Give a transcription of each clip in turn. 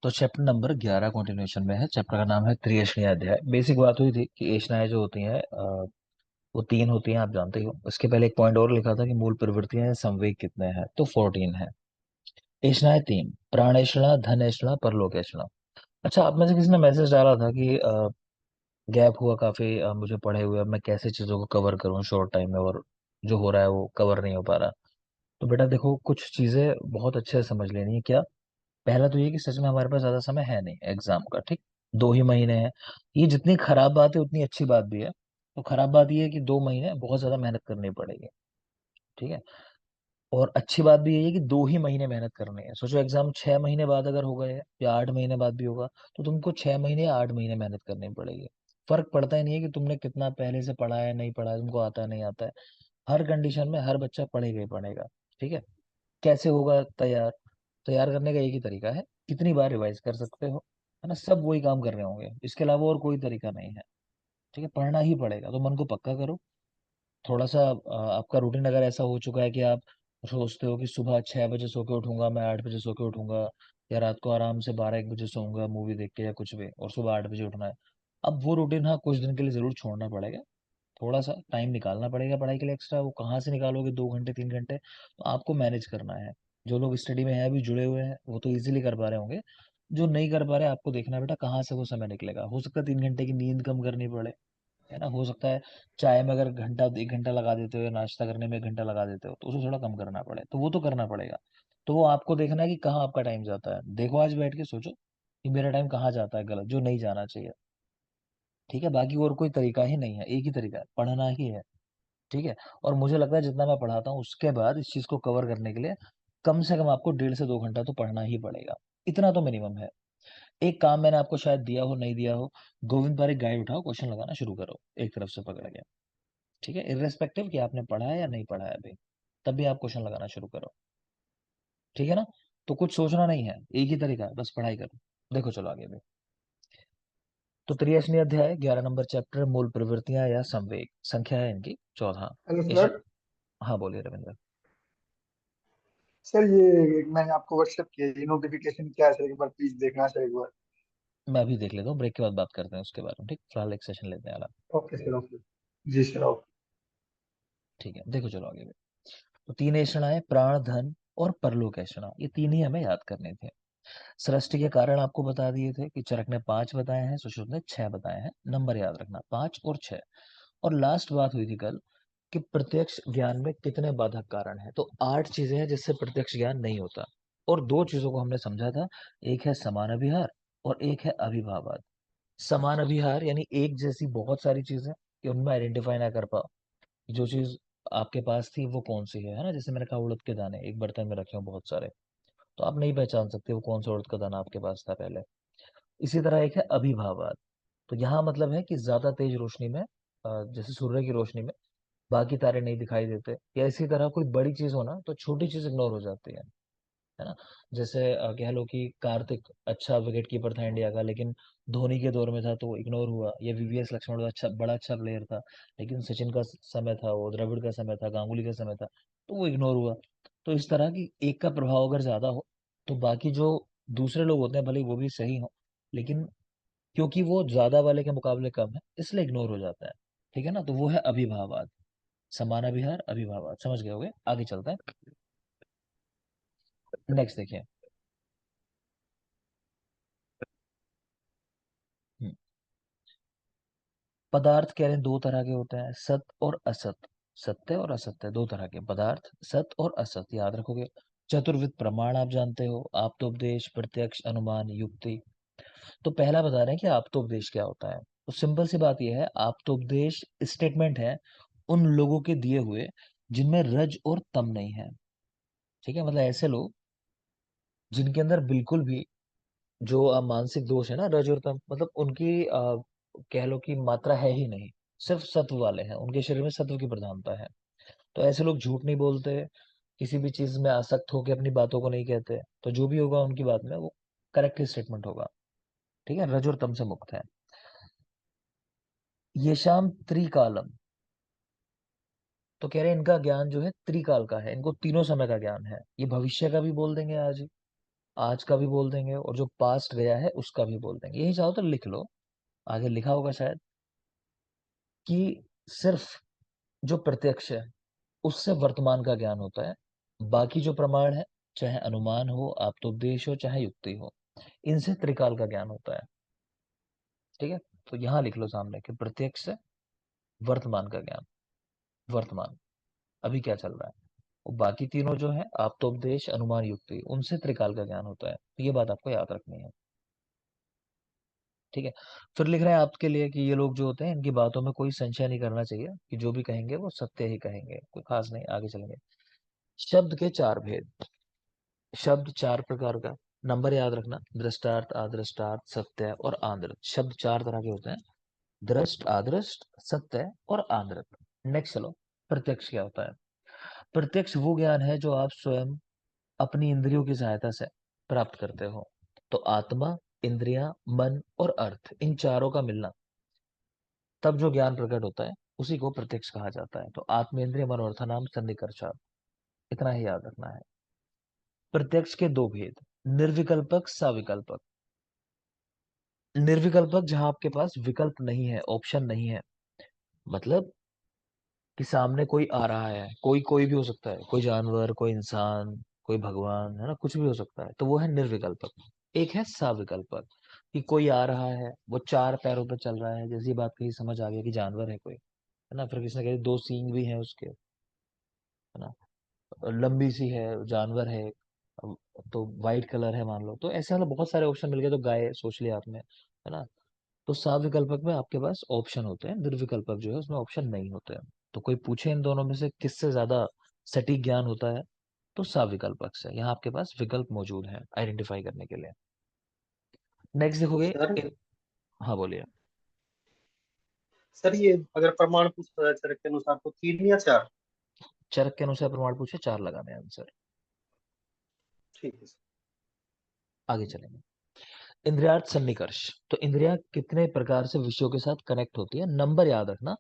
तो chapter number 11 continuation में है। चैप्टर का नाम है त्रिएष्णिय अध्याय। बेसिक बात हुई थी कि एष्णाएं जो होती हैं वो तीन होती हैं, आप जानते ही हो। उसके पहले एक पॉइंट और लिखा था कि मूल प्रवृत्तियां या संवेग कितने हैं, तो 14 है। एष्णाएं तीन: प्राणेषणा, धनेषणा, परलोकेषणा। अच्छा, आप में से किसी ने मैसेज डाला था कि गैप हुआ काफी मुझे पढ़े हुए, अब मैं कैसे चीजों को कवर करूं शॉर्ट टाइम में, और जो हो रहा है वो कवर नहीं हो पा रहा। तो बेटा देखो, कुछ चीजें बहुत अच्छे से समझ लेनी है। क्या? पहला तो ये कि सच में हमारे पास ज्यादा समय है नहीं एग्जाम का, ठीक। 2 ही महीने हैं। ये जितनी खराब बात है उतनी अच्छी बात भी है। तो खराब बात ये है कि 2 महीने बहुत ज्यादा मेहनत करनी पड़ेगी, ठीक है। और अच्छी बात भी ये है कि 2 ही महीने मेहनत करनी है। सोचो एग्जाम 6 महीने बाद अगर हो गए या 8 महीने बाद भी होगा, तो तुमको 6 महीने या 8 महीने मेहनत करनी पड़ेगी। फर्क पड़ता ही नहीं है कि तुमने कितना पहले से पढ़ा है, नहीं पढ़ा है, तुमको आता है नहीं आता है। हर कंडीशन में हर बच्चा पढ़ेगा ही पढ़ेगा, ठीक है। कैसे होगा तैयार? तैयार करने का एक ही तरीका है, कितनी बार रिवाइज कर सकते हो, है ना। सब वही काम कर रहे होंगे, इसके अलावा और कोई तरीका नहीं है, ठीक है। पढ़ना ही पड़ेगा, तो मन को पक्का करो। थोड़ा सा आपका रूटीन अगर ऐसा हो चुका है कि आप सोचते हो कि सुबह 6 बजे सो के उठूंगा, मैं 8 बजे सो के उठूंगा, या रात को आराम से 12-1 बजे सोऊंगा मूवी देख के या कुछ भी, और सुबह 8 बजे उठना है। अब वो रूटीन हाँ कुछ दिन के लिए जरूर छोड़ना पड़ेगा। थोड़ा सा टाइम निकालना पड़ेगा पढ़ाई के लिए एक्स्ट्रा। वो कहाँ से निकालोगे? 2 घंटे 3 घंटे तो आपको मैनेज करना है। जो लोग स्टडी में है अभी जुड़े हुए हैं वो तो इजीली कर पा रहे होंगे। जो नहीं कर पा रहे, आपको देखना है बेटा कहाँ से वो समय निकलेगा। हो सकता है 3 घंटे की नींद कम करनी पड़े, है ना। हो सकता है चाय में अगर घंटा 1 घंटा लगा देते हो, या नाश्ता करने में 1 घंटा लगा देते हो, तो उसे थोड़ा कम करना पड़े, तो वो तो करना पड़ेगा। तो वो आपको देखना है कि कहाँ आपका टाइम जाता है। देखो आज बैठ के सोचो कि मेरा टाइम कहाँ जाता है गलत, जो नहीं जाना चाहिए, ठीक है। बाकी और कोई तरीका ही नहीं है, एक ही तरीका है, पढ़ना ही है, ठीक है। और मुझे लगता है जितना मैं पढ़ाता हूँ उसके बाद इस चीज को कवर करने के लिए कम से कम आपको 1.5 से 2 घंटा तो पढ़ना ही पड़ेगा। इतना तो मिनिमम है। एक काम मैंने आपको शायद दिया हो, नहीं दिया हो। गोविंद पारिक गाइड उठाओ, क्वेश्चन लगाना शुरू करो एक तरफ से पकड़ के, ठीक है। इर्रेस्पेक्टिव कि आपने पढ़ा है या नहीं पढ़ा है अभी, तब भी आप क्वेश्चन लगाना शुरू करो, ठीक है ना। तो कुछ सोचना नहीं है, एक ही तरीका है, बस पढ़ाई करो। देखो चलो आगे भी। तो 83 अध्याय 11 नंबर चैप्टर, मूल प्रवृत्तियां या संवेग। संख्या है इनकी 14। हेलो इस सर। हाँ बोलिए रविंद्र। सर ये मैंने आपको व्हाट्सएप किया, ये नोटिफिकेशन क्या है सर, एक बार प्लीज देखना सर एक बार। मैं अभी देख लेता हूँ, ब्रेक के बाद बात करते हैं उसके बारे में, ठीक। फिलहाल एक सेशन लेते हैं आराम। Okay sir, okay. जी सर, ओके। ठीक है, देखो चलो आगे भी। तो तीन ऐषणाएं: प्राण, धन और परलोक ऐषणा, ये तीन ही हमें याद करने थे। सृष्टि के कारण आपको बता दिए थे कि चरक ने 5 बताए हैं, सुश्रुत ने 6 बताए हैं। नंबर याद रखना, 5 और 6। और लास्ट बात हुई थी कल कि प्रत्यक्ष ज्ञान में कितने बाधक कारण हैं। तो 8 चीजें हैं जिससे प्रत्यक्ष ज्ञान नहीं होता। और दो चीजों को हमने समझा था, एक है समान अभिहार और एक है अभिभावाद। समान अभिहार यानी एक जैसी बहुत सारी चीजें कि उनमें आइडेंटिफाई ना कर पाओ कि जो चीज आपके पास थी वो कौन सी है ना। जैसे मैंने कहा उड़द के दाने एक बर्तन में रखे हो बहुत सारे, तो आप नहीं पहचान सकते वो कौन सा उड़द का दाना आपके पास था पहले। इसी तरह एक है अभिभावाद। तो यहाँ मतलब है कि ज्यादा तेज रोशनी में जैसे सूर्य की रोशनी में बाकी तारे नहीं दिखाई देते, या इसी तरह कोई बड़ी चीज हो ना तो छोटी चीज इग्नोर हो जाती है ना। जैसे कह लो कि कार्तिक अच्छा विकेट कीपर था इंडिया का, लेकिन धोनी के दौर में था तो इग्नोर हुआ। या वीवीएस लक्ष्मण अच्छा बड़ा अच्छा प्लेयर था, लेकिन सचिन का समय था, वो द्रविड़ का समय था, गांगुली का समय था, तो वो इग्नोर हुआ। तो इस तरह की एक का प्रभाव अगर ज्यादा हो तो बाकी जो दूसरे लोग होते हैं भले ही वो भी सही हो, लेकिन क्योंकि वो ज्यादा वाले के मुकाबले कम है इसलिए इग्नोर हो जाता है, ठीक है ना। तो वो है अभिभावाद। समानाभिहार अभिभावाद, समझ गए होगे। आगे चलते हैं, नेक्स्ट देखिए। हम्म, पदार्थ कह रहे हैं दो तरह के होते हैं, सत और असत। सत्य और असत्य दो तरह के पदार्थ, सत और असत, याद रखोगे। चतुर्विध प्रमाण आप जानते हो, आप्तोपदेश, प्रत्यक्ष, अनुमान, युक्ति। तो पहला बता रहे हैं कि आप्तोपदेश क्या होता है। तो सिंपल सी बात यह है, आप्तोपदेश स्टेटमेंट है उन लोगों के दिए हुए जिनमें रज और तम नहीं है, ठीक है। मतलब ऐसे लोग जिनके अंदर बिल्कुल भी जो मानसिक दोष है ना, रज और तम, मतलब उनकी कह लो कि मात्रा है ही नहीं, सिर्फ सत्व वाले हैं, उनके शरीर में सत्व की प्रधानता है। तो ऐसे लोग झूठ नहीं बोलते, किसी भी चीज में आसक्त होकर अपनी बातों को नहीं कहते, तो जो भी होगा उनकी बात में वो करेक्ट स्टेटमेंट होगा, ठीक है। रज और तम से मुक्त है। ये शाम त्रिकालम, तो कह रहे हैं इनका ज्ञान जो है त्रिकाल का है, इनको तीनों समय का ज्ञान है। ये भविष्य का भी बोल देंगे आज ही, आज का भी बोल देंगे और जो पास्ट गया है उसका भी बोल देंगे। यही चाहो तो लिख लो, आगे लिखा होगा शायद, कि सिर्फ जो प्रत्यक्ष है उससे वर्तमान का ज्ञान होता है, बाकी जो प्रमाण है, चाहे अनुमान हो, आप्तोपदेश हो, चाहे युक्ति हो, इनसे त्रिकाल का ज्ञान होता है। ठीक है, तो यहां लिख लो सामने कि प्रत्यक्ष से वर्तमान का ज्ञान, वर्तमान अभी क्या चल रहा है, और बाकी तीनों जो है आप्तोपदेश, अनुमान, युक्ति, उनसे त्रिकाल का ज्ञान होता है। तो ये बात आपको याद रखनी है। ठीक है, फिर लिख रहे हैं आपके लिए कि ये लोग जो होते हैं इनकी बातों में कोई संशय नहीं करना चाहिए, कि जो भी कहेंगे वो सत्य ही कहेंगे, कोई खास नहीं। आगे चलेंगे। शब्द के चार भेद। शब्द चार प्रकार का, नंबर याद रखना, दृष्टार्थ, अदृष्टार्थ, सत्य और आंध्र। शब्द चार तरह के होते हैं, दृष्ट, आदृष्ट, सत्य और आंध्र। नेक्स्ट चलो, प्रत्यक्ष क्या होता है। प्रत्यक्ष वो ज्ञान है जो आप स्वयं अपनी इंद्रियों की सहायता से प्राप्त करते हो। तो आत्मा, इंद्रियां, मन और अर्थ, इन चारों का मिलना, तब जो ज्ञान प्रकट होता है उसी को प्रत्यक्ष कहा जाता है। तो आत्मेंद्रिय मनोर्थानाम सन्निकर्षा, इतना ही याद रखना है। प्रत्यक्ष के दो भेद, निर्विकल्पक, सविकल्पक। निर्विकल्पक जहां आपके पास विकल्प नहीं है, ऑप्शन नहीं है, मतलब कि सामने कोई आ रहा है, कोई कोई भी हो सकता है, कोई जानवर, कोई इंसान, कोई भगवान, है ना, कुछ भी हो सकता है, तो वो है निर्विकल्पक। एक है सविकल्पक, कि कोई आ रहा है, वो चार पैरों पर चल रहा है, जैसी बात कही समझ आ गया कि जानवर है कोई, है ना, फिर किसी ने कही दो सींग भी है उसके, है ना, लंबी सी है, जानवर है, अब तो वाइट कलर है मान लो, तो ऐसे मतलब बहुत सारे ऑप्शन मिल गए, तो गाय सोच लिया आपने, है ना। तो साविकल्पक में आपके पास ऑप्शन होते हैं, निर्विकल्पक जो है उसमें ऑप्शन नहीं होते हैं। तो कोई पूछे इन दोनों में से किससे ज्यादा सटीक ज्ञान होता है, तो साविकल्पक से। यहाँ आपके पास विकल्प मौजूद है आइडेंटिफाई करने के लिए। नेक्स्ट देखोगे सर हाँ बोलिए। सर ये अगर प्रमाण पूछा जाए सर के अनुसार तो 3 या 4? चरक के अनुसार प्रमाण पूछे, चार लगाने आंसर। ठीक है सर। आगे चलेंगे। इंद्रियार्थ सन्निकर्ष। तो इंद्रियां कितने प्रकार से विषयों के साथ कनेक्ट होती है, नंबर याद रखना,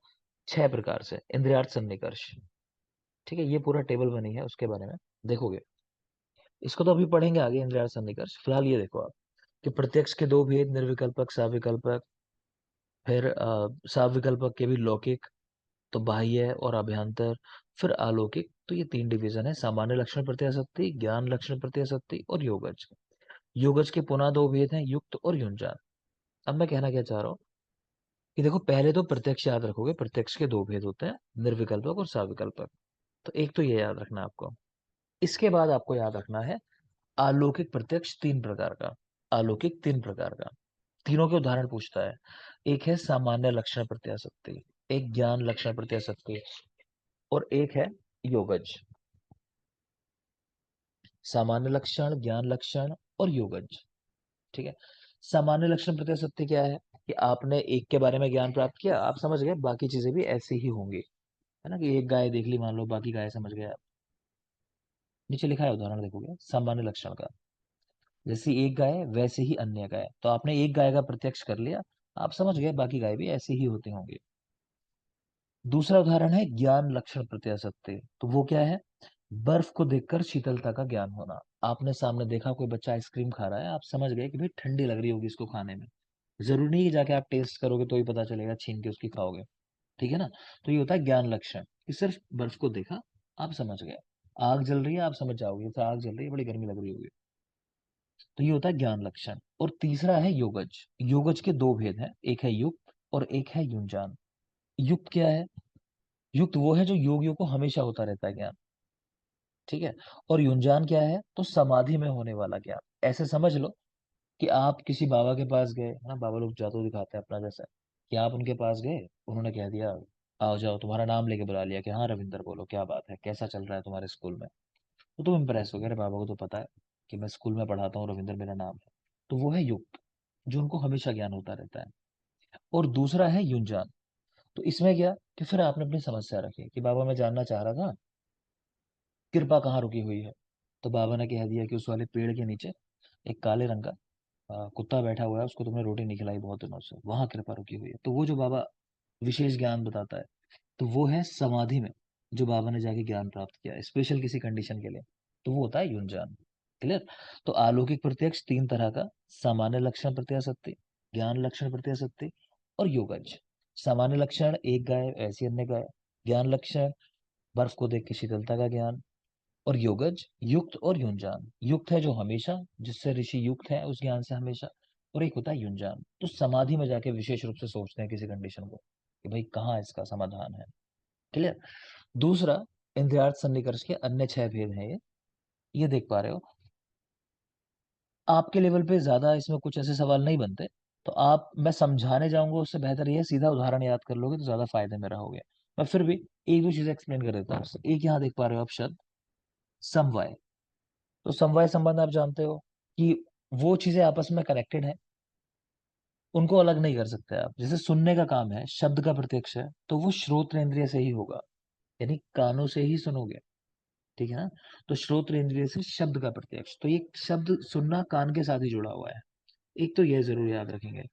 छह प्रकार से इंद्रियार्थ सन्निकर्ष। ठीक है, ये पूरा टेबल बनी है, उसके बारे में देखोगे। इसको तो अभी पढ़ेंगे आगे, इंद्रियार्थ सन्निकर्ष। फिलहाल ये देखो आप कि प्रत्यक्ष के दो भेद, निर्विकल्पक, साविकल्पक। फिर साविकल्पक के भी लौकिक, तो बाह्य और अभ्यंतर। फिर अलौकिक, तो ये तीन डिवीजन है, सामान्य लक्षण प्रत्याशक्ति, ज्ञान लक्षण प्रत्याशक्ति और योगज। योगज के पुनः दो भेद हैं, युक्त और युंजान। अब मैं कहना क्या चाह रहा हूँ कि देखो, पहले तो प्रत्यक्ष याद रखोगे, प्रत्यक्ष के दो भेद होते हैं, निर्विकल्पक और साविकल्पक। तो एक तो ये याद रखना है आपको। इसके बाद आपको याद रखना है अलौकिक प्रत्यक्ष तीन प्रकार का। अलौकिक तीन प्रकार का, तीनों के उदाहरण पूछता है। एक है सामान्य लक्षण प्रत्याशक्ति, एक ज्ञान लक्षण प्रत्याशक्ति, और एक है योगज। सामान्य लक्षण, ज्ञान लक्षण और योगज। ठीक है, सामान्य लक्षण प्रत्याशक्ति क्या है, कि आपने एक के बारे में ज्ञान प्राप्त किया, आप समझ गए बाकी चीजें भी ऐसी ही होंगी, है ना, कि एक गाय देख ली मान लो, बाकी गाय समझ गए आप। नीचे लिखा है उदाहरण देखोगे सामान्य लक्षण का, जैसी एक गाय वैसे ही अन्य गाय, तो आपने एक गाय का प्रत्यक्ष कर लिया, आप समझ गए बाकी गाय भी ऐसी ही होती होंगी। दूसरा उदाहरण है ज्ञान लक्षण प्रत्याशक्ति, तो वो क्या है, बर्फ को देखकर शीतलता का ज्ञान होना। आपने सामने देखा कोई बच्चा आइसक्रीम खा रहा है, आप समझ गए कि भाई ठंडी लग रही होगी इसको खाने में। जरूरी नहीं कि जाके आप टेस्ट करोगे तो ही पता चलेगा, छीन के उसकी खाओगे। ठीक है ना। तो ये होता है ज्ञान लक्षण, कि सिर्फ बर्फ को देखा, आप समझ गए। आग जल रही है, आप समझ जाओगे तो आग जल रही है, बड़ी गर्मी लग रही होगी। तो ये होता है ज्ञान लक्षण। और तीसरा है योगज। योगज के दो भेद हैं, एक है युक्त और एक है युंजान। युक्त क्या है, युक्त वो है जो योगियों को हमेशा होता रहता है ज्ञान। ठीक है, और युंजान क्या है, तो समाधि में होने वाला ज्ञान। ऐसे समझ लो कि आप किसी बाबा के पास गए, हाँ बाबा लोग जादू दिखाते हैं अपना जैसा, कि आप उनके पास गए, उन्होंने कह दिया आओ जाओ, तुम्हारा नाम लेके बुला लिया कि हाँ रविंदर बोलो क्या बात है, कैसा चल रहा है तुम्हारे स्कूल में। तो तुम इम्प्रेस हो गए, अरे बाबा को तो पता है कि मैं स्कूल में पढ़ाता हूँ, रविंदर मेरा नाम है। तो वो है युक्त, जो उनको हमेशा ज्ञान होता रहता है। और दूसरा है युंजान। तो इसमें क्या, कि फिर आपने अपनी समस्या रखी कि बाबा मैं जानना चाह रहा था कृपा कहाँ रुकी हुई है। तो बाबा ने कह दिया कि उस वाले पेड़ के नीचे एक काले रंग का कुत्ता बैठा हुआ है, उसको तुमने रोटी नहीं खिलाई बहुत दिनों से, वहां कृपा रुकी हुई है। तो वो जो बाबा विशेष ज्ञान बताता है, तो वो है समाधि में जो बाबा ने जाके ज्ञान प्राप्त किया स्पेशल किसी कंडीशन के लिए, तो वो होता है युंजान। क्लियर। तो अलौकिक प्रत्यक्ष तीन तरह का: सामान्य लक्षण प्रत्याशक्ति, ज्ञान लक्षण प्रत्याशक्ति और योगज। सामान्य लक्षण एक गाय ऐसी अन्य गाय, ज्ञान लक्षण बर्फ को देख के शीतलता का ज्ञान, और योगज युक्त और युंजान। युक्त है जो हमेशा, जिससे ऋषि युक्त है उस ज्ञान से हमेशा, और एक होता है युंजान, तो समाधि में जाके विशेष रूप से सोचते हैं किसी कंडीशन को कि भाई कहाँ इसका समाधान है। क्लियर। दूसरा, इंद्रियार्थ सन्निकर्ष के अन्य छह भेद हैं ये देख पा रहे हो। आपके लेवल पे ज्यादा इसमें कुछ ऐसे सवाल नहीं बनते, तो आप, मैं समझाने जाऊंगा उससे बेहतर ये है सीधा उदाहरण याद कर लोगे तो ज्यादा फायदे में रहोगे। मैं फिर भी एक दो चीजें एक्सप्लेन कर देता हूँ। एक यहाँ देख पा रहे हो आप शब्द समवाय। तो समवाय संबंध आप जानते हो कि वो चीजें आपस में कनेक्टेड है, उनको अलग नहीं कर सकते आप। जैसे सुनने का काम है, शब्द का प्रत्यक्ष है, तो वो श्रोत्र इंद्रिय से ही होगा, यानी कानों से ही सुनोगे। ठीक है ना। तो श्रोत्र इंद्रिय से शब्द का प्रत्यक्ष, तो ये शब्द सुनना कान के साथ ही जुड़ा हुआ है। एक तो यह जरूर याद रखेंगे।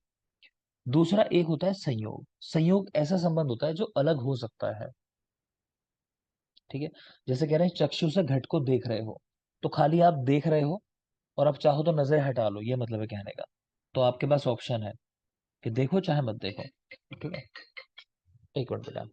दूसरा एक होता है संयोग। संयोग ऐसा संबंध होता है जो अलग हो सकता है। ठीक है। जैसे कह रहे हैं चक्षु से घट को देख रहे हो, तो खाली आप देख रहे हो और आप चाहो तो नजर हटा लो, ये मतलब है कहने का। तो आपके पास ऑप्शन है कि देखो चाहे मत देखो। ठीक है। एक मिनट बेटा।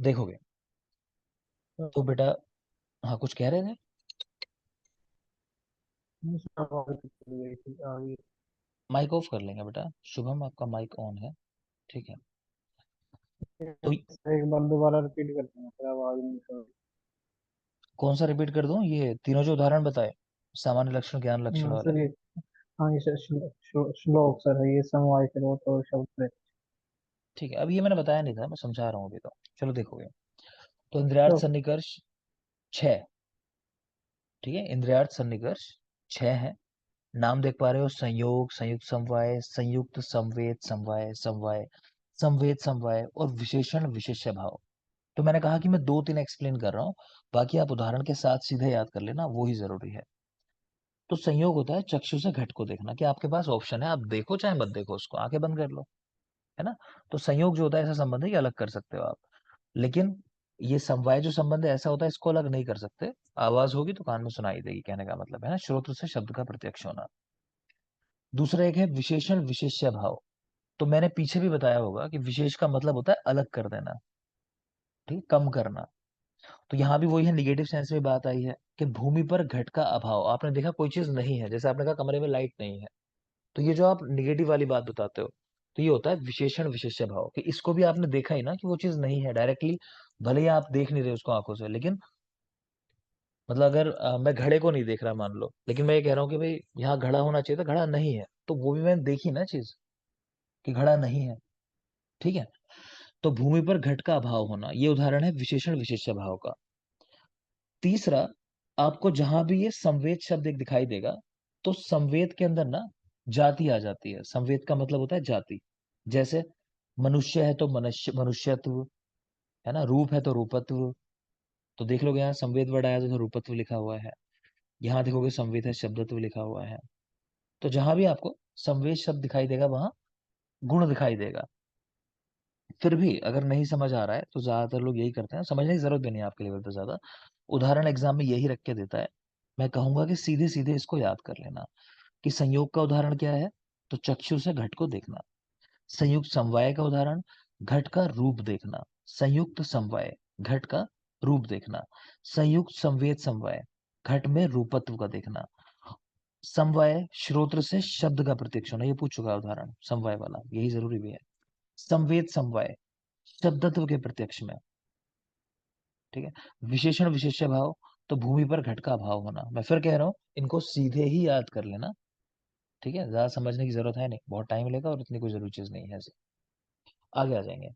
देखोगे तो बेटा, हाँ कुछ कह रहे थे। आगे। माइक ऑफ कर लेंगे बेटा। शुभम आपका माइक ऑन है। ठीक है। तो एक बार दोबारा रिपीट करते हैं, फिर आवाज नहीं सुन। कौन सा रिपीट कर दूं, ये तीनों जो उदाहरण बताए, सामान्य लक्षण ज्ञान लक्षण हाँ वाले। सर ये, हाँ ये सर श्लोक सर है ये, समवाय स्रोत और शब्द। ठीक है, अब ये मैंने बताया नहीं था, मैं समझा रहा हूँ अभी तो। चलो देखोगे। तो इंद्रियार्थ तो सन्निकर्ष छह। ठीक है, इंद्रियार्थ सन्निकर्ष छह है। नाम देख पा रहे हो: संयोग, संयुक्त समवाय, संयुक्त संवेद समवाय, समवाय संवेद समवाय और विशेषण विशेष्य भाव। तो मैंने कहा कि मैं दो तीन एक्सप्लेन कर रहा हूँ, बाकी आप उदाहरण के साथ सीधे याद कर लेना, वो ही जरूरी है। तो संयोग होता है चक्षु से घट को देखना, कि आपके पास ऑप्शन है, आप देखो चाहे मत देखो उसको, आंखें बंद कर लो। है ना। तो संयोग जो होता है ऐसा संबंध है कि अलग कर सकते हो आप। लेकिन ये समवाय जो संबंध है ऐसा होता है, इसको अलग नहीं कर सकते। आवाज होगी तो कान में सुनाई देगी, कहने का मतलब है ना, श्रोत्र से शब्द का प्रत्यक्ष होना। दूसरा एक है विशेषण विशेष्य भाव। तो मैंने पीछे भी बताया होगा कि विशेष का मतलब होता है अलग कर देना, ठीक, कम करना। तो यहाँ भी वही है, निगेटिव सेंस में बात आई है कि भूमि पर घट का अभाव। आपने देखा कोई चीज नहीं है, जैसे आपने कहा कमरे में लाइट नहीं है, तो ये जो आप निगेटिव वाली बात बताते हो, तो ये होता है विशेषण विशेष्य भाव, कि इसको भी आपने देखा ही ना कि वो चीज नहीं है डायरेक्टली। भले ही आप देख नहीं रहे उसको आंखों से, लेकिन मतलब अगर मैं घड़े को नहीं देख रहा मान लो, लेकिन मैं ये कह रहा हूँ कि भाई यहाँ घड़ा होना चाहिए था, घड़ा नहीं है, तो वो भी मैंने देखी ना चीज कि घड़ा नहीं है। ठीक है। तो भूमि पर घट का अभाव होना, ये उदाहरण है विशेषण विशेष्य भाव का। तीसरा, आपको जहां भी ये संवेद शब्द एक दिखाई देगा, तो संवेद के अंदर ना जाति आ जाती है। संवेद का मतलब होता है जाति। जैसे मनुष्य है तो मनुष्य, मनुष्यत्व। है ना। रूप है तो रूपत्व। तो देख लोगे यहाँ संवेद वर्ड आया तो रूपत्व लिखा हुआ है। यहाँ देखोगे संवेद है, शब्दत्व लिखा हुआ है। तो जहां भी आपको संवेद शब्द दिखाई देगा वहां गुण दिखाई देगा। फिर भी अगर नहीं समझ आ रहा है तो ज्यादातर लोग यही करते हैं, समझने की जरूरत भी नहीं है आपके लेवल पे ज्यादा। उदाहरण एग्जाम में यही रख के देता है। मैं कहूंगा कि सीधे सीधे इसको याद कर लेना कि संयोग का उदाहरण क्या है, तो चक्षु से घट को देखना। संयुक्त समवाय का उदाहरण, घट का रूप देखना। संयुक्त समवाय, घट का रूप देखना। संयुक्त संवेद समवाय, घट में रूपत्व का देखना। समवाय, श्रोत्र से शब्द का प्रत्यक्ष होना, ये पूछ चुका है उदाहरण समवाय वाला, यही जरूरी भी है। संवेद समवाय, शब्दत्व के प्रत्यक्ष में। ठीक है। विशेषण विशेष्य भाव, तो भूमि पर घट का अभाव होना। मैं फिर कह रहा हूँ, इनको सीधे ही याद कर लेना। ठीक है, ज्यादा समझने की जरूरत है नहीं, बहुत टाइम लेगा और इतनी कोई जरूरी चीज नहीं है ऐसे। आगे आ जाएंगे।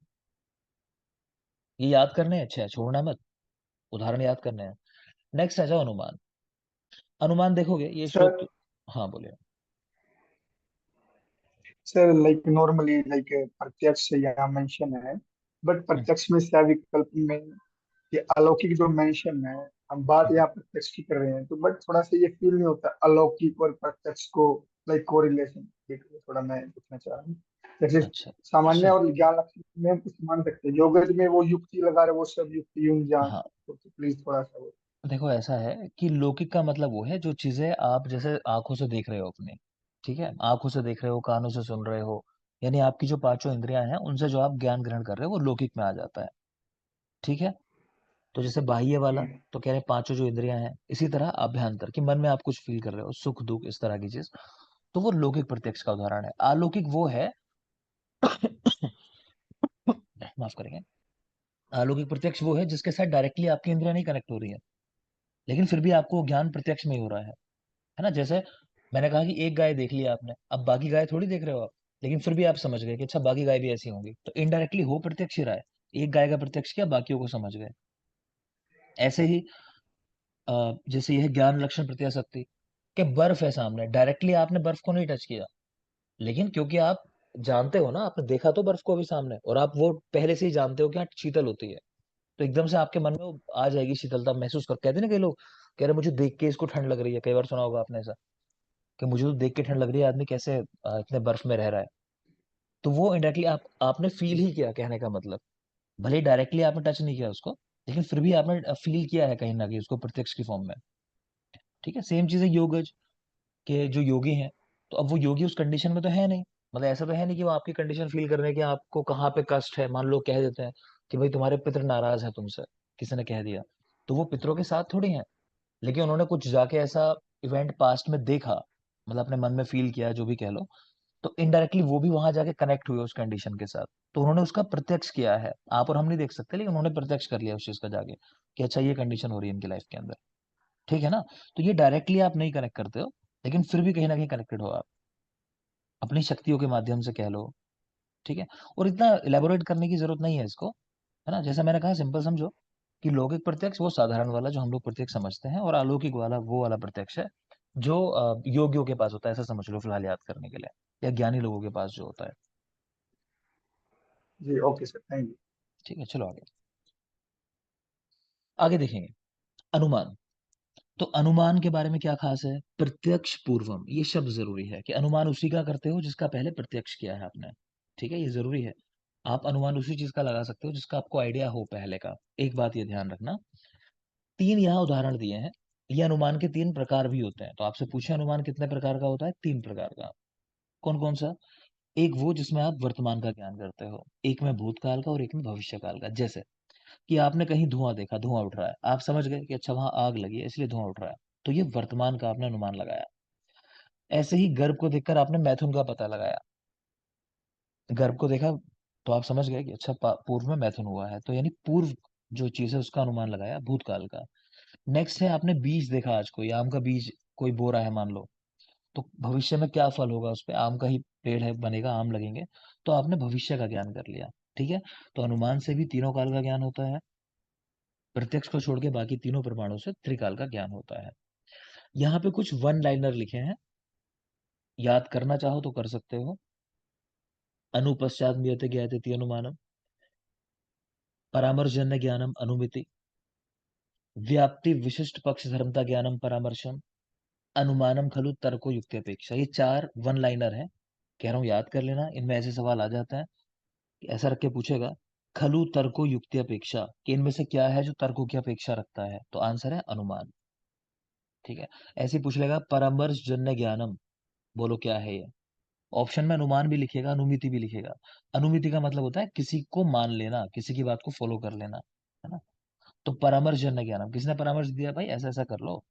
ये याद करने हैं, अच्छा है, छोड़ना मत, उदाहरण याद करने हैं। नेक्स्ट आ जाओ अनुमान। अनुमान देखोगे ये सर श्रोत। हाँ बोलिए। सर लाइक नॉर्मली लाइक प्रत्यक्ष यहाँ मेंशन है, बट हम्म, प्रत्यक्ष में क्या विकल्प में ये अलौकिक जो मेंशन है, हम बात हम्म, यहाँ प्रत्यक्ष की कर रहे हैं, तो बट थोड़ा सा ये फील नहीं होता अलौकिक और प्रत्यक्ष को लाइक कोरिलेशन, थोड़ा मैं पूछना चाह रहा हूँ। जैसे अच्छा सामान्य सुनो। और ज्ञान लक्षण में हम कुछ मान सकते हैं, योगज में वो युक्ति लगा रहे वो सब युक्ति यूं जान, हाँ तो प्लीज थोड़ा सा वो। देखो, ऐसा है कि लौकिक का मतलब वो है जो चीजें आप जैसे आंखों से देख रहे हो अपने। ठीक है, आंखों से देख रहे हो, कानों से सुन रहे हो, यानी आपकी जो पांचों इंद्रियां हैं उनसे जो आप ज्ञान ग्रहण कर रहे हो वो लौकिक में आ जाता है। ठीक है। तो जैसे बाह्य वाला, हम्म, तो कह रहे हैं पांचों जो इंद्रियां हैं, इसी तरह अभ्यंतर कि मन में आप कुछ फील कर रहे हो, सुख दुख इस तरह की चीज, तो वो लौकिक प्रत्यक्ष का उदाहरण है। अलौकिक वो है माफ करेंगे, अलौकिक प्रत्यक्ष वो है जिसके साथ डायरेक्टली आपकी इंद्रियां नहीं कनेक्ट हो रही है, लेकिन फिर भी आपको ज्ञान प्रत्यक्ष में ही हो रहा है ना। जैसे मैंने कहा कि एक गाय देख लिया आपने, अब बाकी गाय थोड़ी देख रहे हो आप, लेकिन फिर भी आप समझ गए कि अच्छा बाकी गाय भी ऐसी होंगी, तो इनडायरेक्टली हो प्रत्यक्ष ही रहा है। एक गाय का प्रत्यक्ष किया, बाकियों को समझ गए। ऐसे ही जैसे यह ज्ञान लक्षण प्रत्याशक्ति, कि बर्फ है सामने, डायरेक्टली आपने बर्फ को नहीं टच किया, लेकिन क्योंकि आप जानते हो ना, आपने देखा तो बर्फ को अभी सामने, और आप वो पहले से ही जानते हो कि हाँ शीतल होती है, तो एकदम से आपके मन में वो आ जाएगी शीतलता महसूस कर। कहते हैं ना कई लोग, कह रहे मुझे देख के इसको ठंड लग रही है, कई बार सुना होगा आपने ऐसा, कि मुझे तो देख के ठंड लग रही है, आदमी कैसे इतने बर्फ में रह रहा है। तो वो इनडायरेक्टली आपने फील ही किया, कहने का मतलब, भले ही डायरेक्टली आपने टच नहीं किया उसको, लेकिन फिर भी आपने फील किया है कहीं ना कहीं उसको प्रत्यक्ष की फॉर्म में। ठीक है, सेम चीज है योगज के जो योगी हैं, तो अब वो योगी उस कंडीशन में तो है नहीं, मतलब ऐसा तो है नहीं कि वो आपकी कंडीशन फील कर रहे हैं कि आपको कहाँ पे कष्ट है। मान लो कह देते हैं कि भाई तुम्हारे पितर नाराज है तुमसे, किसी ने कह दिया, तो वो पितरों के साथ थोड़ी हैं, लेकिन उन्होंने कुछ जाके ऐसा इवेंट पास्ट में देखा, मतलब अपने मन में फील किया, जो भी कह लो, तो इनडायरेक्टली वो भी वहां जाके कनेक्ट हुए उस कंडीशन के साथ, तो उन्होंने उसका प्रत्यक्ष किया है। आप और हम नहीं देख सकते, लेकिन उन्होंने प्रत्यक्ष कर लिया उस चीज का जाके, कि अच्छा ये कंडीशन हो रही है इनकी लाइफ के अंदर। ठीक है ना। तो ये डायरेक्टली आप नहीं कनेक्ट करते हो, लेकिन फिर भी कहीं ना कहीं कनेक्टेड हो आप, अपनी शक्तियों के माध्यम से कह लो। ठीक है। और इतना इलेबोरेट करने की जरूरत नहीं है इसको, है ना। जैसा मैंने कहा, सिंपल समझो कि लौकिक प्रत्यक्ष वो साधारण वाला जो हम लोग प्रत्यक्ष समझते हैं, और अलौकिक वाला वो वाला प्रत्यक्ष है जो योगियों के पास होता है, ऐसा समझ लो फिलहाल याद करने के लिए, या ज्ञानी लोगों के पास जो होता है। जी ओके सर, थैंक यू। ठीक है, चलो आगे। आगे देखेंगे अनुमान। तो अनुमान के बारे में क्या खास है, प्रत्यक्ष पूर्वम, ये शब्द जरूरी है कि अनुमान उसी का करते हो जिसका पहले प्रत्यक्ष किया है आपने। ठीक है, ये जरूरी है। आप अनुमान उसी चीज का लगा सकते हो जिसका आपको आइडिया हो पहले का। एक बात ये ध्यान रखना, तीन यहाँ उदाहरण दिए हैं, ये अनुमान के तीन प्रकार भी होते हैं, तो आपसे पूछे अनुमान कितने प्रकार का होता है, तीन प्रकार का। कौन कौन सा, एक वो जिसमें आप वर्तमान का ज्ञान करते हो, एक में भूतकाल का, और एक में भविष्य काल का। जैसे कि आपने कहीं धुआं देखा, धुआं उठ रहा है, आप समझ गए कि अच्छा वहां आग लगी है इसलिए धुआं उठ रहा है, तो ये वर्तमान का आपने अनुमान लगाया। ऐसे ही गर्भ को देखकर आपने मैथुन का पता लगाया, गर्भ को देखा तो आप समझ गए कि अच्छा पूर्व में मैथुन हुआ है, तो यानी पूर्व जो चीज है उसका अनुमान लगाया भूतकाल का। नेक्स्ट है, आपने बीज देखा, आज कोई आम का बीज कोई बो रहा है मान लो, तो भविष्य में क्या फल होगा उस पे, आम का ही पेड़ है बनेगा, आम लगेंगे, तो आपने भविष्य का ज्ञान कर लिया। ठीक है। तो अनुमान से भी तीनों काल का ज्ञान होता है, प्रत्यक्ष को छोड़ के बाकी तीनों प्रमाणों से त्रिकाल का ज्ञान होता है। यहाँ पे कुछ वन लाइनर लिखे हैं, याद करना चाहो तो कर सकते हो। अनुपश्चात नियते ज्ञाते अनुमानम, परामर्शजन्य ज्ञानम अनुमिति, व्याप्ति विशिष्ट पक्ष धर्मता ज्ञानम परामर्शम, अनुमानम खलु तर्को युक्ति अपेक्षा। ये चार वन लाइनर है, कह रहा हूँ याद कर लेना, इनमें ऐसे सवाल आ जाते हैं कि ऐसा रख के पूछेगा, खलु तर्को युक्ति अपेक्षा, कि इनमें से क्या है जो तर्कों की अपेक्षा रखता है, तो आंसर है अनुमान। ठीक है। ऐसे ही पूछ लेगा परामर्श जन्य ज्ञानम, बोलो क्या है ये। ऑप्शन में अनुमान भी लिखेगा, अनुमिति भी लिखेगा। अनुमिति का मतलब होता है किसी को मान लेना, किसी की बात को फॉलो कर लेना, है ना। तो परामर्शजन्य ज्ञानम, किसने परामर्श दिया भाई ऐसा ऐसा कर लो,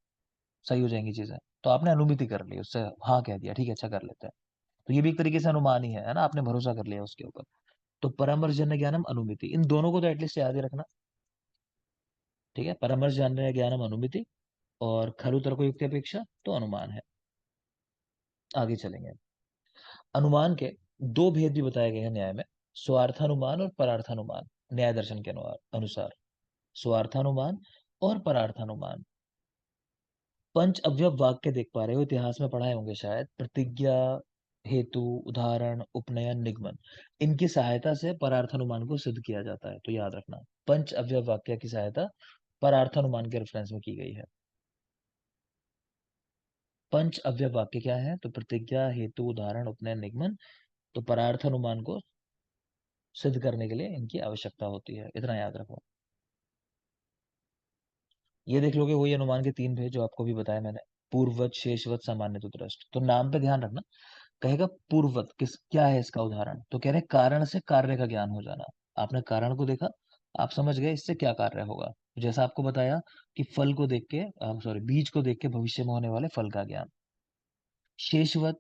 सही हो जाएंगी चीजें, तो आपने अनुमति कर ली, उससे हाँ कह दिया, ठीक है अच्छा कर लेते हैं। तो ये भी एक तरीके से अनुमान ही है ना, आपने भरोसा कर लिया उसके ऊपर। तो परामर्शजन्य ज्ञानम अनुमिति, इन दोनों को तो एटलीस्ट याद ही रखना। ठीक है, परामर्शजन्य ज्ञानम अनुमिति, और खरु तर्क युक्ति अपेक्षा तो अनुमान है। आगे चलेंगे। अनुमान के दो भेद भी बताए गए हैं न्याय में, स्वार्थानुमान और परार्थानुमान। न्याय दर्शन के अनुसार स्वार्थानुमान और परार्थानुमान। पंच अवयव वाक्य देख पा रहे हो, इतिहास में पढ़ाए होंगे शायद, प्रतिज्ञा, हेतु, उदाहरण, उपनयन, निगमन, इनकी सहायता से परार्थानुमान को सिद्ध किया जाता है, तो याद रखना पंच अवयव वाक्य की सहायता परार्थानुमान के रेफरेंस में की गई है। पंच अवयव वाक्य क्या है, तो प्रतिज्ञा, हेतु, उदाहरण, उपनयन, निगमन, तो परार्थानुमान को सिद्ध करने के लिए इनकी आवश्यकता होती है, इतना याद रखो। ये देख लोगे वही अनुमान के तीन भेद जो आपको भी बताया मैंने, पूर्ववत, शेषवत, सामान्य तो दृष्ट। तो नाम पे ध्यान रखना, कहेगा पूर्ववत किस क्या है इसका उदाहरण, तो कह रहे हैं कारण से कार्य का ज्ञान हो जाना। आपने कारण को देखा, आप समझ गए इससे क्या कार्य होगा, जैसा आपको बताया कि फल को देख के, सॉरी बीज को देख के भविष्य में होने वाले फल का ज्ञान। शेषवत,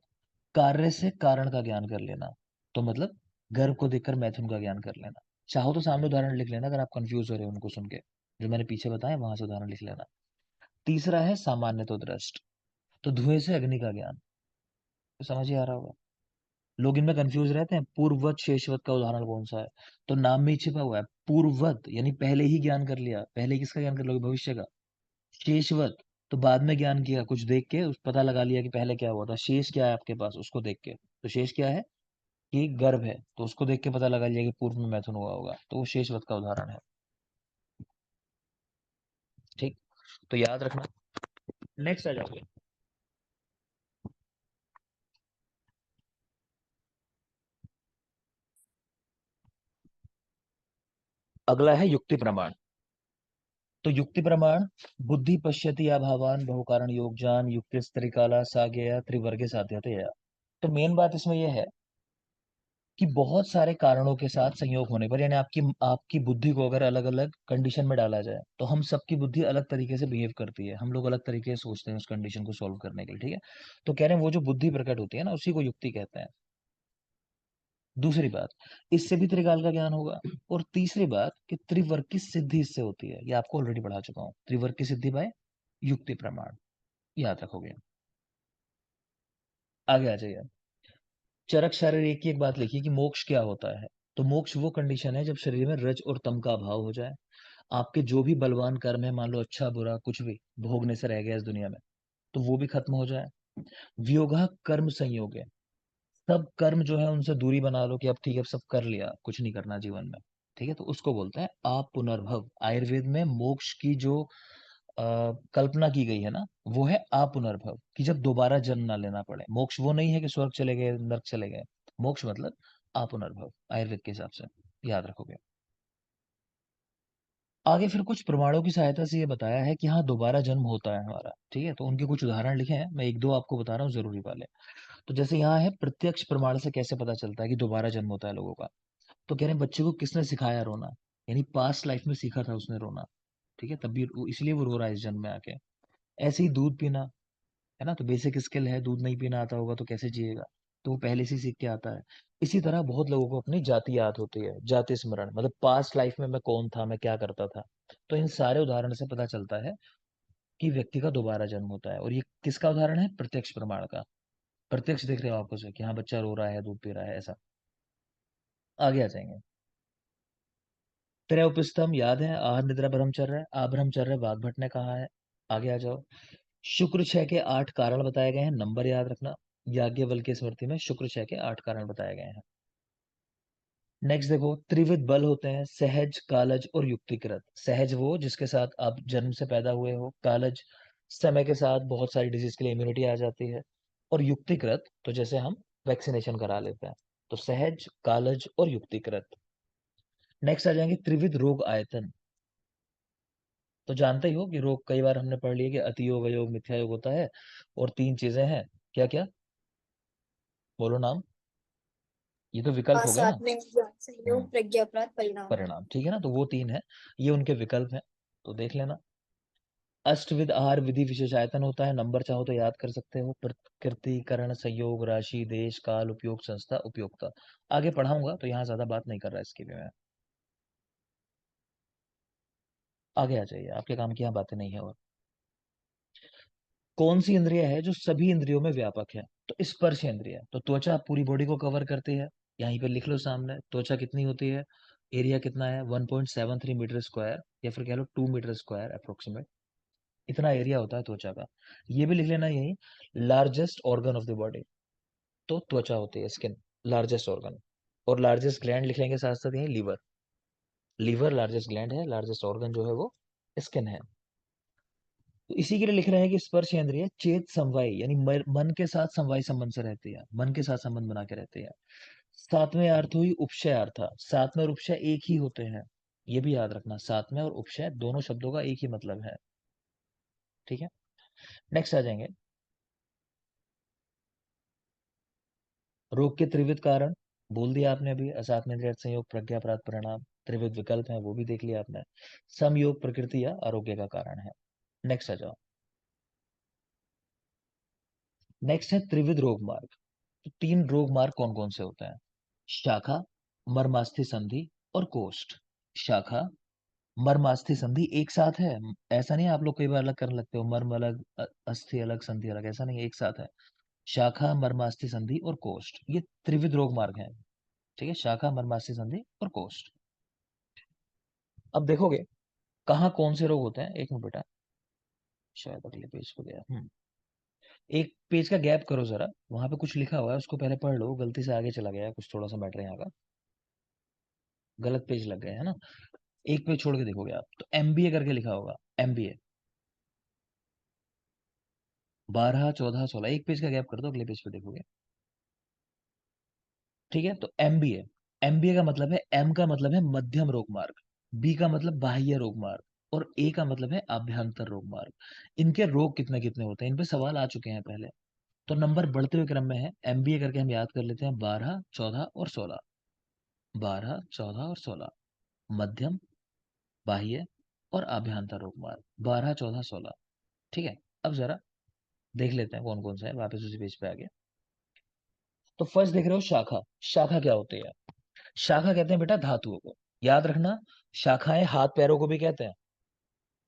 कार्य से कारण का ज्ञान कर लेना, तो मतलब गर्भ को देखकर मैथुन का ज्ञान कर लेना। चाहो तो सामने उदाहरण लिख लेना अगर आप कंफ्यूज हो रहे हो उनको सुन के, जो मैंने पीछे बताया वहां से उदाहरण लिख लेना। तीसरा है सामान्य तो दृष्ट, तो धुएं से अग्नि का ज्ञान, तो समझ ही आ रहा होगा। लोग इनमें कंफ्यूज रहते हैं, पूर्ववत शेषवत का उदाहरण कौन सा है, तो नाम में ही छिपा हुआ है। पूर्ववत यानी पहले ही ज्ञान कर लिया, पहले किसका ज्ञान कर लोगे, भविष्य का। शेषवत, तो बाद में ज्ञान किया, कुछ देख के उस पता लगा लिया कि पहले क्या हुआ था। शेष क्या है आपके पास, उसको देख के, तो शेष क्या है कि गर्भ है, तो उसको देख के पता लगा लिया कि पूर्व में मैथुन हुआ होगा, तो वो शेषवत का उदाहरण है। ठीक, तो याद रखना। नेक्स्ट आ जाओगे, अगला है युक्ति प्रमाण। तो युक्ति प्रमाण, बुद्धि पश्यति अभावान बहु कारण योग जान युक्ति त्रिकाला साज्ञया त्रिवर्गे साध्यतया। तो मेन बात इसमें यह है कि बहुत सारे कारणों के साथ संयोग होने पर, यानी आपकी आपकी बुद्धि को अगर अलग अलग कंडीशन में डाला जाए, तो हम सबकी बुद्धि अलग तरीके से बिहेव करती है, हम लोग अलग तरीके से सोचते हैं उस कंडीशन को सॉल्व करने के लिए। ठीक है, तो कह रहे हैं वो जो बुद्धि प्रकट होती है ना, उसी को युक्ति कहते हैं। दूसरी बात, इससे भी त्रिकाल का ज्ञान होगा। और तीसरी बात कि त्रिवर्ग की सिद्धि इससे होती है, ये आपको ऑलरेडी पढ़ा चुका हूं, त्रिवर्ग की सिद्धि बाय युक्ति प्रमाण, याद रखोगे। आगे आ जाइए। चरक शारीर एक ही एक बात लिखी कि मोक्ष क्या होता है। तो मोक्ष वो कंडीशन है जब शरीर में रज और तम का अभाव हो जाए, आपके जो भी बलवान कर्म है, मान लो अच्छा बुरा कुछ भी भोगने से रह गया इस दुनिया में, तो वो भी खत्म हो जाए। वियोगा कर्म संयोग है, सब कर्म जो है उनसे दूरी बना लो कि अब ठीक है अब सब कर लिया, कुछ नहीं करना जीवन में। ठीक है, तो उसको बोलते हैं अपुनर्भव। आयुर्वेद में मोक्ष की जो कल्पना की गई है ना, वो है अपुनर्भव, कि जब दोबारा जन्म ना लेना पड़े। मोक्ष वो नहीं है कि स्वर्ग चले गए नरक चले गए, मोक्ष मतलब अपुनर्भव आयुर्वेद के हिसाब से, याद रखोगे। आगे फिर कुछ प्रमाणों की सहायता से ये बताया है कि हाँ दोबारा जन्म होता है हमारा। ठीक है, तो उनके कुछ उदाहरण लिखे हैं, मैं एक दो आपको बता रहा हूँ जरूरी वाले। तो जैसे यहाँ है, प्रत्यक्ष प्रमाण से कैसे पता चलता है कि दोबारा जन्म होता है लोगों का। तो कह रहे हैं बच्चे को किसने सिखाया रोना, यानी पास्ट लाइफ में सीखा था उसने रोना। ठीक है, तभी इसलिए वो रो रहा है इस जन्म में आके। ऐसे ही दूध पीना, है ना, तो बेसिक स्किल है, दूध नहीं पीना आता होगा तो कैसे जिएगा, तो वो पहले से ही सीख के आता है। इसी तरह बहुत लोगों को अपनी जाति याद होती है, जाति स्मरण, मतलब पास्ट लाइफ में मैं कौन था, मैं क्या करता था। तो इन सारे उदाहरण से पता चलता है कि व्यक्ति का दोबारा जन्म होता है। और ये किसका उदाहरण है, प्रत्यक्ष प्रमाण का। प्रत्यक्ष देख रहे हो आपको से कि हाँ बच्चा रो रहा है, दूध पी रहा है, ऐसा। आगे आ जाएंगे। त्रय उपस्थम याद है, आहार निद्रा ब्रह्मचर्य, अब्रह्मचर्य वाग्भट ने कहा है। आगे आ जाओ। शुक्र छह के 8 कारण बताए गए हैं, नंबर याद रखना। याज्ञवल्क्य स्मृति में शुक्र छह के 8 कारण बताए गए हैं। नेक्स्ट देखो, त्रिविध बल होते हैं, सहज, कालज और युक्तिकृत। सहज वो जिसके साथ आप जन्म से पैदा हुए हो, कालज समय के साथ बहुत सारी डिजीज के लिए इम्यूनिटी आ जाती है, और युक्तिकृत तो जैसे हम वैक्सीनेशन करा लेते हैं। तो सहज, कालज और युक्तिकृत। नेक्स्ट आ जाएंगे त्रिविध रोग आयतन। तो जानते ही हो कि रोग कई बार हमने पढ़ लिया कि अति योग, अयोग, मिथ्या योग होता है, और तीन चीजें हैं, क्या क्या, बोलो नाम, ये तो विकल्प हो गया ना। साथ में ज्ञान हम्म, संयोग प्रज्ञा अपराध परिणाम। परिणाम, ठीक है ना, तो वो तीन है, ये उनके विकल्प हैं। तो देख लेना। अष्टविध आहार विधि विशेष आयतन होता है, नंबर चाहो तो याद कर सकते हो। प्रकृति, करण, संयोग, राशि, देश, काल, उपयोग, संस्था, उपयोक्ता। आगे पढ़ाऊंगा तो यहाँ ज्यादा बात नहीं कर रहा इसकी भी मैं। आगे आ जाइए, आपके काम की यहाँ बातें नहीं है। और कौन सी इंद्रिय है जो सभी इंद्रियों में व्यापक है? तो स्पर्श इंद्रिय। तो त्वचा पूरी बॉडी को कवर करती है, यहीं पे लिख लो सामने। त्वचा कितनी होती है, एरिया कितना है, 1.73 मीटर स्क्वायर, या फिर कह लो 2 मीटर स्क्वायर अप्रोक्सीमेट। इतना एरिया होता है त्वचा का। ये भी लिख लेना यही। Largest organ of the body, तो त्वचा होती है, स्किन लार्जेस्ट ऑर्गन। और लार्जेस्ट ग्लैंड लिख लेंगे साथ साथ यही, लीवर। लीवर लार्जेस्ट ग्लैंड है, लार्जेस्ट ऑर्गन जो है वो स्किन है। तो इसी के लिए लिख रहे हैं कि स्पर्श इंद्रिय चेत समवायी, यानी मन के साथ समवाय संबंध से रहती है, मन के साथ संबंध बना के रहती है। सातवें अर्थ हुई उपशय अर्थ। सातवें और उपशय एक ही होते हैं, ये भी याद रखना। सातवें और उपशय दोनों शब्दों का एक ही मतलब है। ठीक है, नेक्स्ट आ जाएंगे। रोग के त्रिविध कारण बोल दिया आपने अभी। असात में संयोग, प्रज्ञा, प्राप्त, परिणाम। त्रिविध विकल्प है, वो भी देख लिया आपने। समयोग प्रकृति या आरोग्य का कारण है। नेक्स्ट आ जाओ। नेक्स्ट है त्रिविध रोग मार्ग। तो तीन रोग मार्ग कौन कौन से होते हैं? शाखा, मर्मास्थि संधि और कोष्ठ। शाखा, मर्मास्थि संधि एक साथ है। ऐसा नहीं है, आप लोग कई बार अलग करने लगते हो, मर्म अलग, अस्थि अलग, संधि अलग, ऐसा नहीं है, एक साथ है। शाखा, मर्मास्थि संधि और कोष्ठ, ये त्रिविध रोग मार्ग है। ठीक है, शाखा, मर्मास्थि संधि और कोष्ठ। अब देखोगे कहाँ कौन से रोग होते हैं। एक मिनट बेटा, शायद अगले पेज पे गया। एक पेज का गैप करो जरा, वहां पे कुछ लिखा हुआ है, उसको पहले पढ़ लो। गलती से आगे चला गया है, कुछ थोड़ा सा मैटर यहाँ का, गलत पेज लग गया है ना। एक पेज छोड़ के देखोगे आप तो एमबीए करके लिखा होगा, एमबीए। 12, 14, 16, एक पेज का गैप कर दो, अगले पेज पे देखोगे। ठीक है, तो एमबीए। एमबीए का मतलब है, एम का मतलब है मध्यम रोग मार्ग, बी का मतलब बाह्य रोग मार्ग, और ए का मतलब है आभ्यंतर रोग मार्ग। इनके रोग कितने कितने होते हैं, इन पे सवाल आ चुके हैं पहले। तो नंबर बढ़ते हुए क्रम में है, एमबीए करके हम याद कर लेते हैं, 12, 14 और 16। 12, 14 और 16, मध्यम, बाह्य और आभ्यंतर रोग मार्ग। 12, 14, 16। ठीक है, अब जरा देख लेते हैं कौन कौन सा है, वापस उसी पेज पे आ गया। तो फर्स्ट देख रहे हो शाखा। शाखा क्या होती है? शाखा कहते हैं बेटा धातुओं को, याद रखना। शाखाएं हाथ पैरों को भी कहते हैं,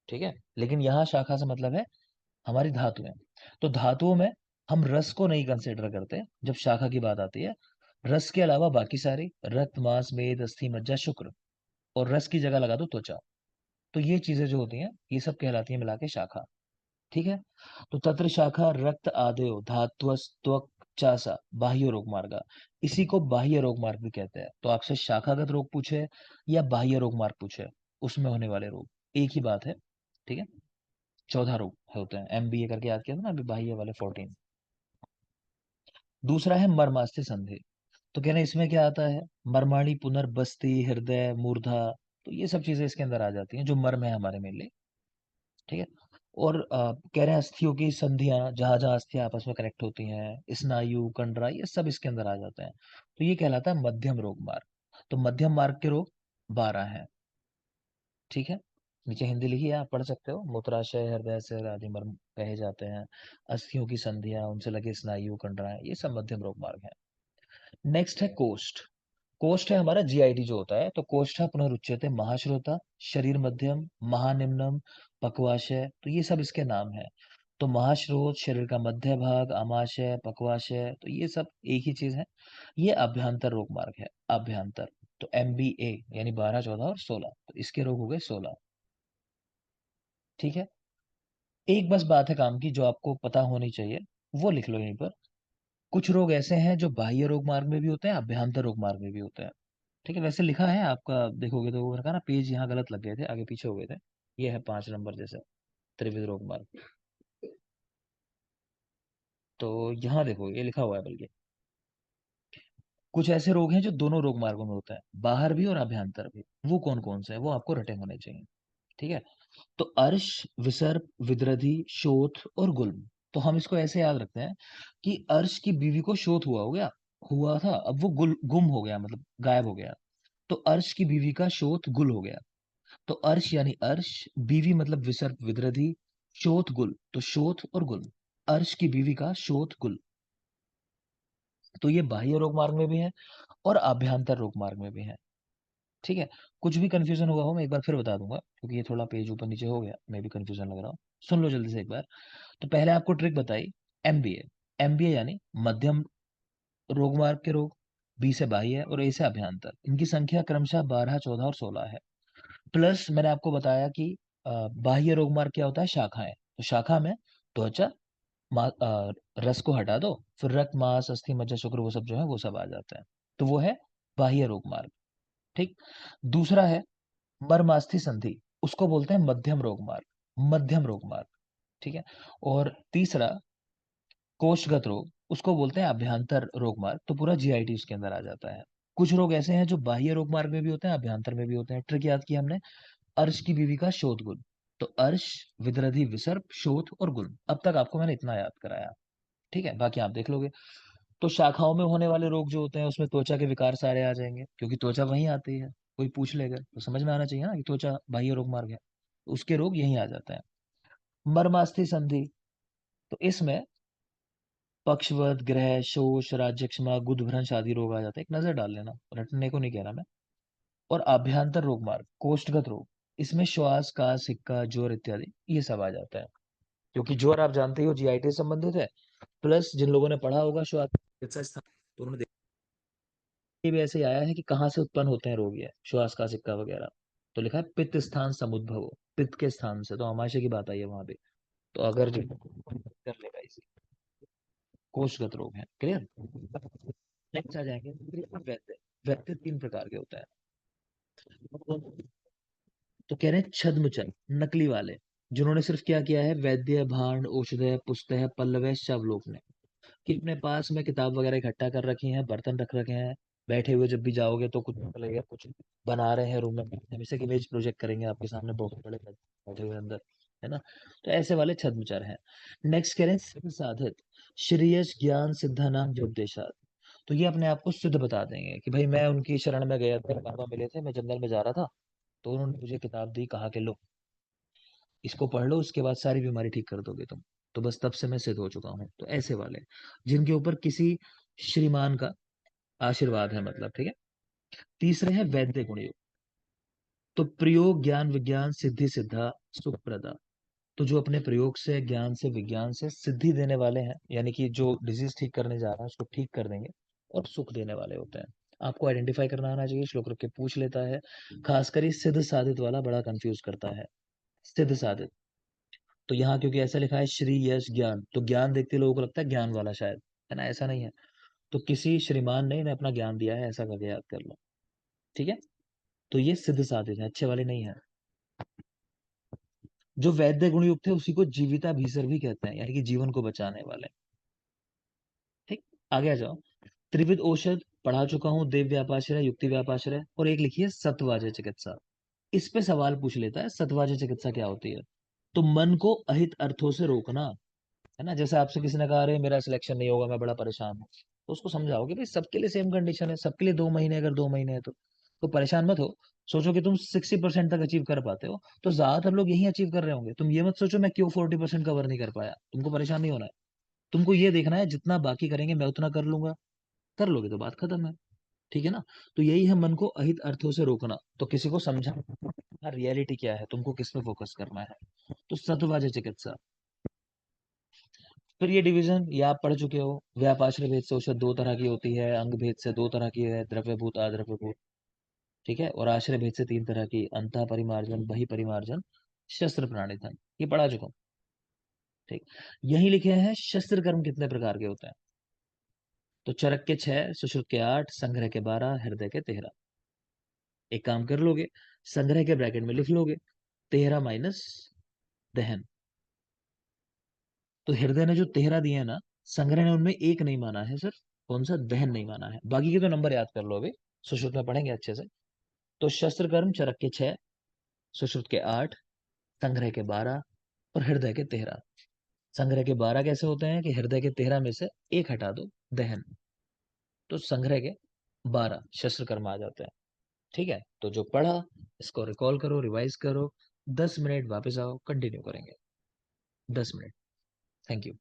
ठीक है, लेकिन यहाँ शाखा से मतलब है हमारी धातुएं। तो धातुओं में हम रस को नहीं कंसिडर करते जब शाखा की बात आती है। रस के अलावा बाकी सारी, रक्त, मांस, मेद, अस्थि, मज्जा, शुक्र, और रस की जगह लगा दो त्वचा। तो ये चीजें जो होती हैं ये सब कहलाती है मिला के शाखा। ठीक है, तो तत्र शाखा रक्त आदयो धात्वस्त्वचासा बाह्य रोग मार्ग। इसी को बाह्य रोग मार्ग भी कहते हैं। तो आपसे शाखागत रोग पूछे या बाह्य रोग मार्ग पूछे, उसमें होने वाले रोग एक ही बात है। ठीक है, 14 रोग होते हैं, एमबीए करके याद किया था ना अभी, बाह्य वाले 14। दूसरा है मर्मास्थि संधि। तो कहना इसमें क्या आता है, मर्माणी, पुनर्बस्ती, हृदय, मूर्धा। तो ये सब चीजें इसके अंदर आ जाती हैं जो मर्म है हमारे में लिए। ठीक है, और कह रहे हैं अस्थियों की संधियां, जहां जहां अस्थियां आपस में कनेक्ट होती हैं, स्नायु, कंडरा, ये सब इसके अंदर आ जाते हैं। तो ये कहलाता है मध्यम रोग मार्ग। तो मध्यम मार्ग के रोग 12 हैं। ठीक है, नीचे हिंदी लिखी है, आप पढ़ सकते हो। मूत्राशय, हृदय से आदि मर्म कहे जाते हैं। अस्थियों की संधियां, उनसे लगे स्नायु, कंडरा, ये सब मध्यम रोग मार्ग है। नेक्स्ट है कोष्ठ। कोष्ठ है हमारा जीआईटी जो होता है। तो कोष्ठ पुनरुच्यते महाश्रोता, शरीर मध्यम, महानिम्नम, पक्वाशय, तो ये सब इसके नाम है। तो महाश्रोत शरीर का मध्य भाग, आमाशय, पक्वाशय, तो ये सब एक ही चीज है। ये अभ्यंतर रोग मार्ग है, अभ्यंतर। तो एमबीए यानी 12, 14 और 16, तो इसके रोग हो गए 16। ठीक है, एक बस बात है काम की जो आपको पता होनी चाहिए, वो लिख लो यहीं पर। कुछ रोग ऐसे हैं जो बाह्य रोग मार्ग में भी होते हैं, अभ्यंतर रोग मार्ग में भी होते हैं। ठीक है, वैसे लिखा है आपका, देखोगे तो वो रखा ना, पेज यहाँ गलत लग गए थे, आगे पीछे हो गए थे। ये है 5 नंबर जैसे, त्रिविध रोग मार्ग। तो यहाँ देखो ये लिखा हुआ है बल्कि, कुछ ऐसे रोग हैं जो दोनों रोग मार्गों में होता है, बाहर भी और अभ्यंतर भी। वो कौन कौन से है वो आपको रटे होने चाहिए। ठीक है, तो अर्श, विसर्प, विद्रधि, शोथ और गुल्म। तो हम इसको ऐसे याद रखते हैं कि अर्श की बीवी को शोथ हुआ, हो गया, हुआ था, अब वो गुम हो गया, मतलब गायब हो गया। तो अर्श की बीवी का शोथ गुल हो गया। तो अर्श यानी अर्श, बीवी मतलब विसर्प विद्रधि, शोथ गुल तो शोथ और गुल, अर्श की बीवी का शोथ गुल। तो ये बाह्य रोग मार्ग में भी है और आभ्यंतर रोग मार्ग में भी है। ठीक है। कुछ भी कंफ्यूजन हुआ हो मैं एक बार फिर बता दूंगा, क्योंकि ये थोड़ा पेज ऊपर नीचे हो गया, मैं भी कंफ्यूजन लग रहा हूँ। सुन लो जल्दी से एक बार। तो पहले आपको ट्रिक बताई, एमबीए। एमबीए यानी मध्यम रोग मार्ग के रोग, बी से बाह्य और ए से अभ्यंतर, इनकी संख्या क्रमशः 12, 14 और 16 है। प्लस मैंने आपको बताया कि बाह्य रोग मार्ग क्या होता है, शाखाएं। तो शाखा में त्वचा, रस को हटा दो, फिर रक्त, मांस, अस्थि, मज्जा, शुक्र, वो सब जो है वो सब आ जाते हैं। तो वो है बाह्य रोग मार्ग। ठीक। दूसरा है मर्मास्थि संधि, उसको बोलते हैं मध्यम रोग मार्ग, मध्यम रोग मार्ग। ठीक है। और तीसरा कोषगत रोग, उसको बोलते हैं अभ्यंतर रोग मार्ग, तो पूरा जीआईटी उसके अंदर आ जाता है। कुछ रोग ऐसे हैं जो बाह्य रोग मार्ग में भी होते हैं, अभ्यंतर में भी होते हैं। ट्रिक याद किया हमने, अर्श की बीवी का शोथ गुण। तो अर्श, विद्रधि, विसर्प, शोथ और गुण। अब तक आपको मैंने इतना याद कराया। ठीक है, बाकी आप देख लोगे। तो शाखाओं में होने वाले रोग जो होते हैं उसमें त्वचा के विकार सारे आ जाएंगे, क्योंकि त्वचा वहीं आती है। कोई पूछ लेगा तो समझ में आना चाहिए ना कि त्वचा बाह्य रोग मार्ग है, तो उसके रोग यहीं आ जाते हैं। मर्मास्थि संधि, तो इसमें पक्षवद, ग्रह, शोष, राज्यक्षमा, गुदभ्रंश आदि रोग आ जाते हैं। एक नजर डाल लेना, रटने को नहीं कह रहा मैं। और आभ्यंतर रोग मार्ग, कोष्ठगत रोग, इसमें श्वास का सिक्का, ज्वर इत्यादि ये सब आ जाता है। क्योंकि ज्वर आप जानते ही हो जीआईटी से संबंधित है। प्लस जिन लोगों ने पढ़ा होगा श्वास चिकित्सा स्थान, तो उन्होंने ये भी ऐसे ही आया है कि कहाँ से उत्पन्न होते हैं रोग, ये श्वास का सिक्का वगैरह। तो लिखा है पित्त स्थान समुद्भव, पित्त के स्थान से, तो आमाशय की बात आई है वहां पे। तो अगर जो कर लेगा इसी, कोषगत रोग है। क्लियर। नेक्स्ट आ जाएंगे वैद्य। वैद्य तीन प्रकार के होता है। तो कह रहे हैं छद्मचल, नकली वाले, जिन्होंने सिर्फ क्या किया है, वैद्य, भांड, औषधय, पुस्तः, पल्लव, शवलोक, कि अपने पास में किताब वगैरह इकट्ठा कर रखी हैं, बर्तन रख रखे हैं, बैठे हुए जब भी जाओगे तो कुछ लगेगा कुछ बना रहे हैं रूम में, हमेशा इमेज प्रोजेक्ट करेंगे आपके सामने, बहुत बड़े बैठे हुए अंदर, है ना। तो ऐसे वाले छद्मचार हैं। नेक्स्ट कह रहे हैं सिद्ध साधित, श्रेयस ज्ञान सिद्धा नाम उपदेशात। तो ये अपने आप को सिद्ध बता देंगे कि भाई मैं उनकी शरण में गया था, बाबा मिले थे, मैं जंगल में जा रहा था, तो उन्होंने मुझे किताब दी, कहा कि लो इसको पढ़ लो, उसके बाद सारी बीमारी ठीक कर दोगे तुम। तो बस तब से मैं सिद्ध हो चुका हूँ। तो ऐसे वाले जिनके ऊपर किसी श्रीमान का आशीर्वाद है, मतलब। ठीक है। तीसरे है वैद्य गुण योग, तो प्रयोग, ज्ञान, विज्ञान, सिद्धि, सिद्धा, सुख प्रदा। तो जो अपने प्रयोग से, ज्ञान से, विज्ञान से सिद्धि देने वाले हैं, यानी कि जो डिजीज ठीक करने जा रहा है उसको ठीक कर देंगे, और सुख देने वाले होते हैं। आपको आइडेंटिफाई करना आना चाहिए, श्लोक रख के पूछ लेता है। खासकर ये सिद्ध साधित वाला बड़ा कंफ्यूज करता है। सिद्ध साधित, तो यहाँ क्योंकि ऐसा लिखा है श्री यश ज्ञान, तो ज्ञान देखते लोगों को लगता है ज्ञान वाला शायद, है ना, ऐसा नहीं है। तो किसी श्रीमान ने इन्हें अपना ज्ञान दिया है, ऐसा करके याद कर लो। ठीक है। तो ये सिद्ध साधित है, अच्छे वाले नहीं है। जो वैद्य गुण युक्त थे उसी को जीविता भीसर भी कहते हैं, यानी कि जीवन को बचाने वाले। ठीक। आगे आ जाओ। त्रिविध औषध पढ़ा चुका हूँ, देव व्यापाश्रय, युक्ति व्यापाश्रय, और एक लिखी है सत्वाज चिकित्सा। इस पे सवाल पूछ लेता है, सत्वाज चिकित्सा क्या होती है। तो मन को अहित अर्थों से रोकना, है ना। जैसे आपसे किसी ने कहा अरे मेरा सिलेक्शन नहीं होगा, मैं बड़ा परेशान हूँ, तो उसको समझाओ कि भाई सबके लिए सेम कंडीशन है, सबके लिए 2 महीने, अगर 2 महीने है तो परेशान मत हो। सोचो कि तुम 60% तक अचीव कर पाते हो, तो ज्यादातर लोग यही अचीव कर रहे होंगे। तुम ये मत सोचो मैं क्यों 40% कवर नहीं कर पाया, तुमको परेशान नहीं होना है। तुमको ये देखना है जितना बाकी करेंगे मैं उतना कर लूंगा, कर लोगे तो बात खत्म है। ठीक है ना। तो यही है मन को अहित अर्थों से रोकना, तो किसी को समझा रियलिटी क्या है, तुमको किस पे फोकस करना है। तो सत्ववाच चिकित्सा। फिर ये डिवीजन ये आप पढ़ चुके हो, व्यापाश्रय भेद से औषध 2 तरह की होती है, अंग भेद से 2 तरह की है, द्रव्यभूत, अद्रव्यभूत। ठीक है। और आश्रय भेद से 3 तरह की, अंतः परिमार्जन, बहि परिमार्जन, शस्त्र प्राणिधन, ये पढ़ा चुका हूँ। ठीक। यही लिखे हैं शस्त्र कर्म कितने प्रकार के होते हैं। तो चरक के 6, सुश्रुत के 8, संग्रह के 12, हृदय के 13। एक काम कर लोगे, संग्रह के ब्रैकेट में लिख लोगे 13 माइनस दहन। तो हृदय ने जो 13 दिए हैं ना, संग्रह ने उनमें एक नहीं माना है सिर्फ, कौन सा, दहन नहीं माना है। बाकी के तो नंबर याद कर लो, अभी सुश्रुत में पढ़ेंगे अच्छे से। तो शस्त्र कर्म चरक के 6, सुश्रुत के 8, संग्रह के 12 और हृदय के 13। संग्रह के 12 कैसे होते हैं कि हृदय के 13 में से एक हटा दो, दहन, तो संग्रह के 12 शस्त्र कर्म आ जाते हैं। ठीक है, तो जो पढ़ा इसको रिकॉल करो, रिवाइज करो, 10 मिनट वापस आओ, कंटिन्यू करेंगे। 10 मिनट। Thank you.